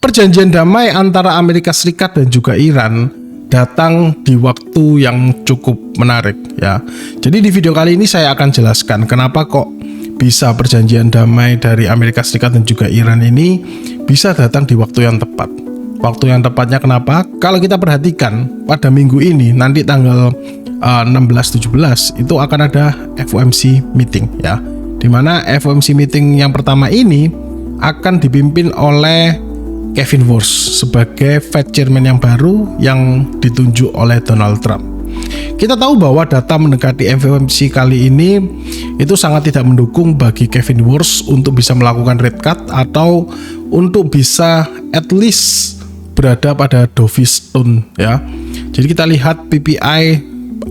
Perjanjian damai antara Amerika Serikat dan juga Iran datang di waktu yang cukup menarik ya. Jadi di video kali ini saya akan jelaskan kenapa kok bisa perjanjian damai dari Amerika Serikat dan juga Iran ini bisa datang di waktu yang tepat. Waktu yang tepatnya kenapa? Kalau kita perhatikan pada minggu ini nanti tanggal 16-17 itu akan ada FOMC meeting ya. Dimana FOMC meeting yang pertama ini akan dipimpin oleh Kevin Warsh sebagai Fed Chairman yang baru yang ditunjuk oleh Donald Trump. Kita tahu bahwa data mendekati FOMC kali ini itu sangat tidak mendukung bagi Kevin Warsh untuk bisa melakukan rate cut atau untuk bisa at least berada pada dovish tone ya. Jadi kita lihat PPI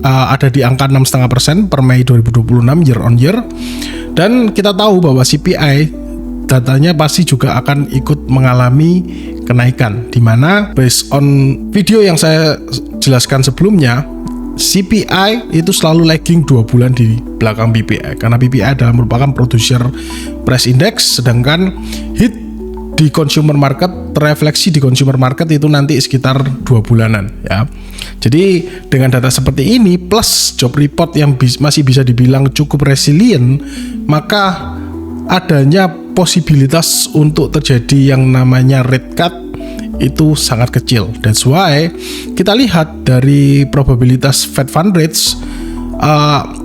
ada di angka 6,5% per Mei 2026 year on year, dan kita tahu bahwa CPI datanya pasti juga akan ikut mengalami kenaikan, di mana based on video yang saya jelaskan sebelumnya, CPI itu selalu lagging 2 bulan di belakang PPI karena PPI adalah merupakan producer price index, sedangkan hit di consumer market, terefleksi di consumer market itu nanti sekitar 2 bulanan ya. Jadi dengan data seperti ini plus job report yang masih bisa dibilang cukup resilient, maka adanya posibilitas untuk terjadi yang namanya rate cut itu sangat kecil. That's why kita lihat dari probabilitas Fed Fund Rates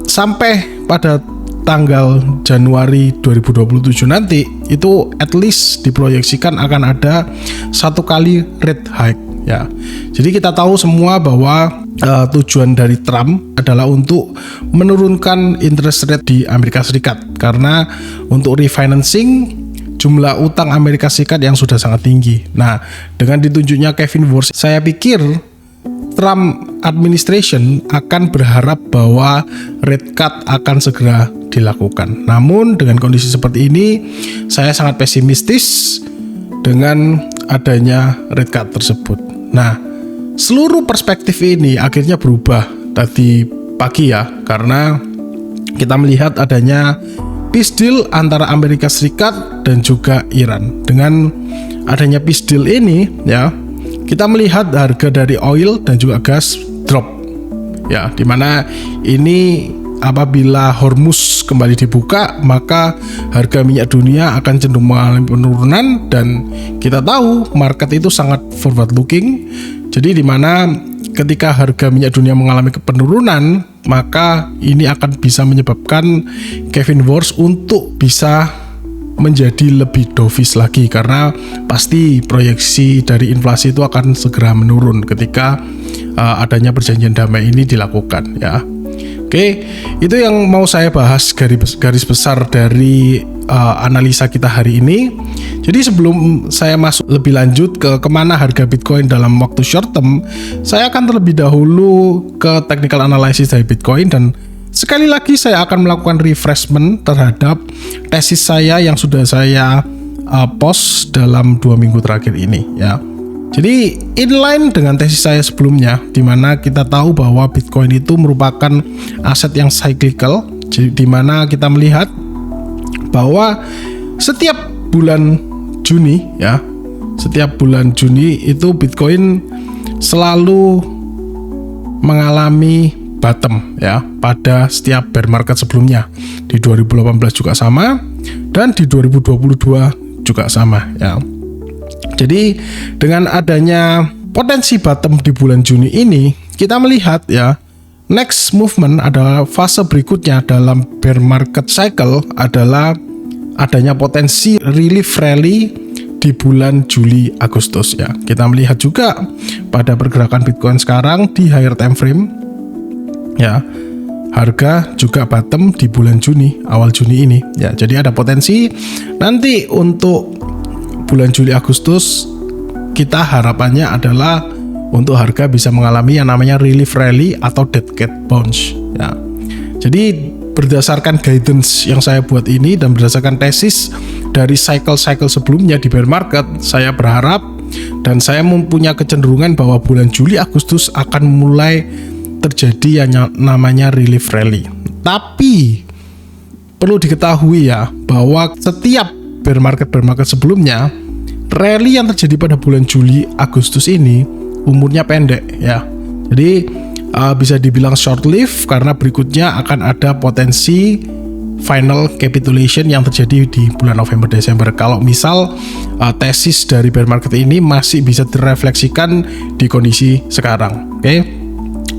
sampai pada tanggal Januari 2027 nanti itu at least diproyeksikan akan ada 1 kali rate hike ya. Jadi kita tahu semua bahwa tujuan dari Trump adalah untuk menurunkan interest rate di Amerika Serikat karena untuk refinancing jumlah utang Amerika Serikat yang sudah sangat tinggi. Nah, dengan ditunjuknya Kevin Warsh, saya pikir Trump administration akan berharap bahwa rate cut akan segera dilakukan. Namun dengan kondisi seperti ini, saya sangat pesimistis dengan adanya rate cut tersebut. Nah, seluruh perspektif ini akhirnya berubah tadi pagi ya, karena kita melihat adanya peace deal antara Amerika Serikat dan juga Iran. Dengan adanya peace deal ini ya, kita melihat harga dari oil dan juga gas drop ya, dimana ini apabila Hormuz kembali dibuka maka harga minyak dunia akan cenderung mengalami penurunan, dan kita tahu market itu sangat forward looking. Jadi dimana ketika harga minyak dunia mengalami penurunan, maka ini akan bisa menyebabkan Kevin Warsh untuk bisa menjadi lebih dovish lagi, karena pasti proyeksi dari inflasi itu akan segera menurun ketika adanya perjanjian damai ini dilakukan ya. Oke, itu yang mau saya bahas garis besar dari analisa kita hari ini. Jadi sebelum saya masuk lebih lanjut ke kemana harga Bitcoin dalam waktu short term, saya akan terlebih dahulu ke technical analysis dari Bitcoin, dan sekali lagi saya akan melakukan refreshment terhadap tesis saya yang sudah saya post dalam 2 minggu terakhir ini ya. Jadi inline dengan tesis saya sebelumnya, di mana kita tahu bahwa Bitcoin itu merupakan aset yang cyclical, di mana kita melihat bahwa setiap bulan Juni ya, setiap bulan Juni itu Bitcoin selalu mengalami bottom ya pada setiap bear market sebelumnya. Di 2018 juga sama, dan di 2022 juga sama ya. Jadi dengan adanya potensi bottom di bulan Juni ini, kita melihat ya, next movement adalah fase berikutnya dalam bear market cycle adalah adanya potensi relief rally di bulan Juli Agustus ya. Kita melihat juga pada pergerakan Bitcoin sekarang di higher time frame ya, harga juga bottom di bulan Juni, awal Juni ini ya. Jadi ada potensi nanti untuk bulan Juli Agustus, kita harapannya adalah untuk harga bisa mengalami yang namanya relief rally atau dead cat bounce ya. Jadi berdasarkan guidance yang saya buat ini dan berdasarkan tesis dari cycle-cycle sebelumnya di bear market, saya berharap dan saya mempunyai kecenderungan bahwa bulan Juli Agustus akan mulai terjadi yang namanya relief rally. Tapi perlu diketahui ya, bahwa setiap bear market sebelumnya rally yang terjadi pada bulan Juli Agustus ini umurnya pendek ya. Jadi bisa dibilang short lived karena berikutnya akan ada potensi final capitulation yang terjadi di bulan November Desember. Kalau misal tesis dari bear market ini masih bisa direfleksikan di kondisi sekarang. Oke.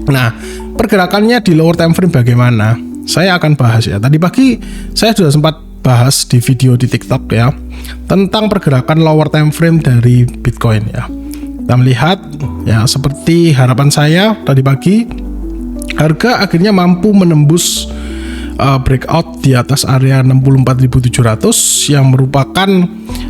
Nah, pergerakannya di lower time frame bagaimana? Saya akan bahas ya. Tadi pagi saya sudah sempat bahas di video di TikTok ya tentang pergerakan lower time frame dari Bitcoin ya. Kita melihat ya seperti harapan saya tadi pagi, harga akhirnya mampu menembus breakout di atas area 64.700 yang merupakan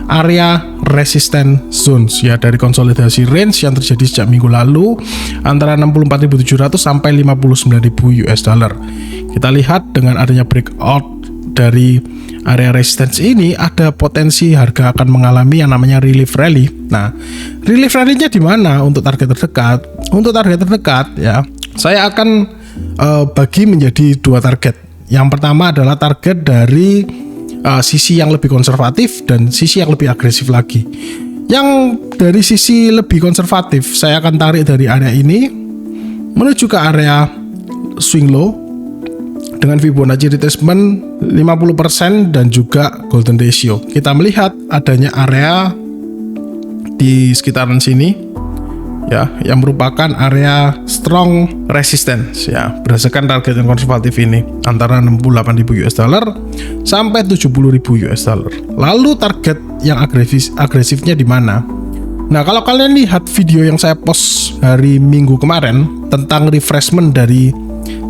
area resistance zones ya dari konsolidasi range yang terjadi sejak minggu lalu antara 64.700 sampai 59.000 US dollar. Kita lihat dengan adanya breakout dari area resistance ini ada potensi harga akan mengalami yang namanya relief rally. Nah, relief rally-nya di mana untuk target terdekat? Untuk target terdekat ya, saya akan bagi menjadi dua target. Yang pertama adalah target dari sisi yang lebih konservatif dan sisi yang lebih agresif lagi. Yang dari sisi lebih konservatif, saya akan tarik dari area ini menuju ke area swing low dengan Fibonacci retracement 50% dan juga golden ratio. Kita melihat adanya area di sekitaran sini ya yang merupakan area strong resistance ya berdasarkan target yang konservatif ini antara 68.000 US dollar sampai 70.000 US dollar. Lalu target yang agresifnya di mana? Nah, kalau kalian lihat video yang saya post hari Minggu kemarin tentang refreshment dari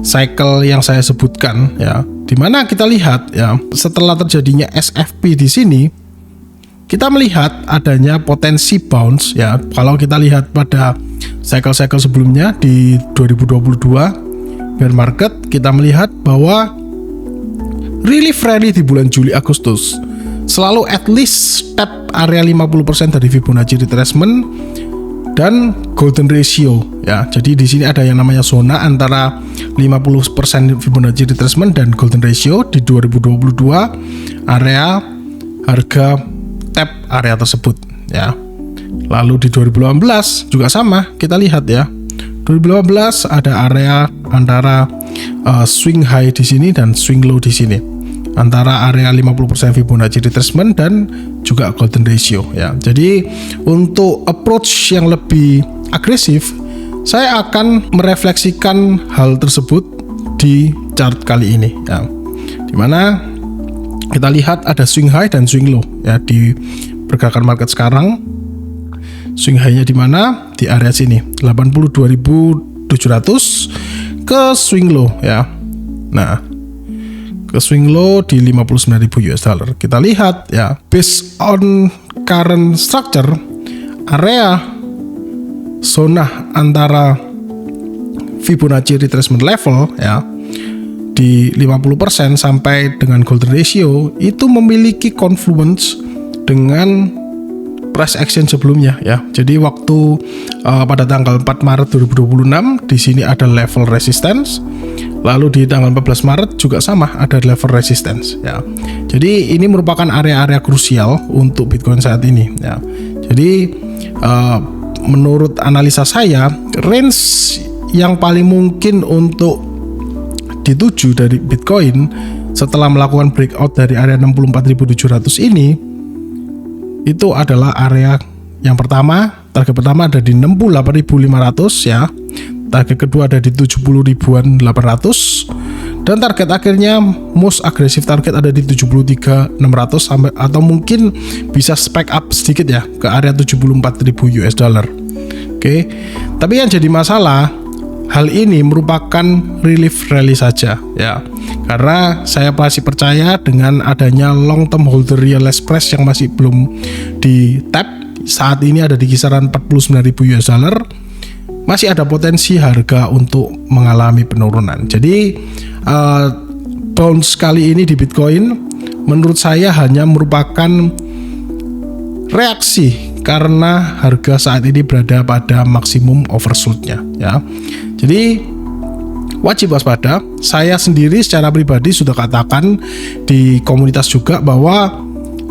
cycle yang saya sebutkan ya, dimana kita lihat ya setelah terjadinya SFP di sini kita melihat adanya potensi bounce ya. Kalau kita lihat pada cycle-cycle sebelumnya di 2022 bear market, kita melihat bahwa relief rally di bulan Juli Agustus selalu at least tap area 50% dari Fibonacci retracement dan golden ratio ya. Jadi di sini ada yang namanya zona antara 50% Fibonacci retracement dan golden ratio di 2022 area harga tap area tersebut ya. Lalu di 2018 juga sama, kita lihat ya. 2018 ada area antara swing high di sini dan swing low di sini. Antara area 50% Fibonacci retracement dan juga golden ratio ya. Jadi untuk approach yang lebih agresif, saya akan merefleksikan hal tersebut di chart kali ini ya. Dimana kita lihat ada swing high dan swing low ya di pergerakan market sekarang. Swing high-nya di mana? Di area sini 82.700 ke swing low ya. Nah, ke swing low di 59.000 US dollar. Kita lihat ya, based on current structure, area zona antara Fibonacci retracement level ya di 50% sampai dengan golden ratio itu memiliki confluence dengan price action sebelumnya ya. Jadi waktu pada tanggal 4 Maret 2026 di sini ada level resistance. Lalu di tanggal 14 Maret juga sama ada level resistance ya. Jadi ini merupakan area-area krusial untuk Bitcoin saat ini ya. Jadi menurut analisa saya, range yang paling mungkin untuk dituju dari Bitcoin setelah melakukan breakout dari area 64.700 ini itu adalah area yang pertama, target pertama ada di 68.500 ya. Target kedua ada di 70.800 dan target akhirnya most aggressive target ada di 73.600 sampai atau mungkin bisa spike up sedikit ya ke area 74.000 US dollar. Oke. Tapi yang jadi masalah, hal ini merupakan relief rally saja ya. Karena saya masih percaya dengan adanya long term holder realized price yang masih belum di tap, saat ini ada di kisaran 49.000 US dollar. Masih ada potensi harga untuk mengalami penurunan. Jadi bounce kali ini di Bitcoin menurut saya hanya merupakan reaksi karena harga saat ini berada pada maksimum oversold-nya ya. Jadi wajib waspada. Saya sendiri secara pribadi sudah katakan di komunitas juga bahwa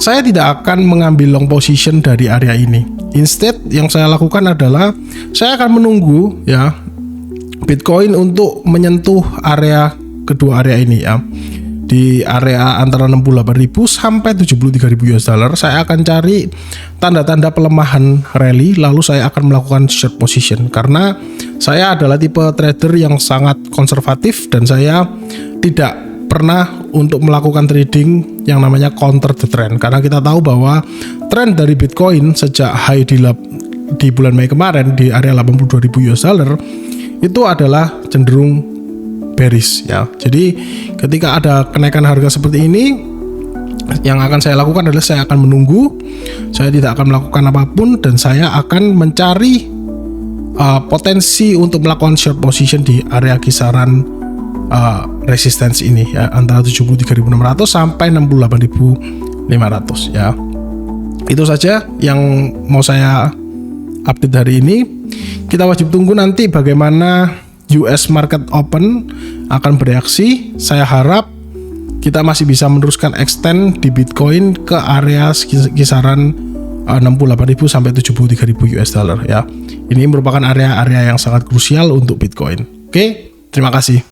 saya tidak akan mengambil long position dari area ini. Instead, yang saya lakukan adalah saya akan menunggu ya Bitcoin untuk menyentuh kedua area ini ya. Di area antara 68.000 sampai 73.000 US dollar, saya akan cari tanda-tanda pelemahan rally, lalu saya akan melakukan short position karena saya adalah tipe trader yang sangat konservatif dan saya tidak pernah untuk melakukan trading yang namanya counter the trend, karena kita tahu bahwa trend dari Bitcoin sejak high di bulan Mei kemarin di area 82.000 US dollar itu adalah cenderung bearish ya. Jadi ketika ada kenaikan harga seperti ini, yang akan saya lakukan adalah saya akan menunggu, saya tidak akan melakukan apapun dan saya akan mencari potensi untuk melakukan short position di area kisaran resistance ini ya, antara 73.600 sampai 68.500 ya. Itu saja yang mau saya update hari ini. Kita wajib tunggu nanti bagaimana US market open akan bereaksi. Saya harap kita masih bisa meneruskan extend di Bitcoin ke area kisaran 68.000 sampai 73.000 US dollar ya. Ini merupakan area-area yang sangat krusial untuk Bitcoin. Oke, terima kasih.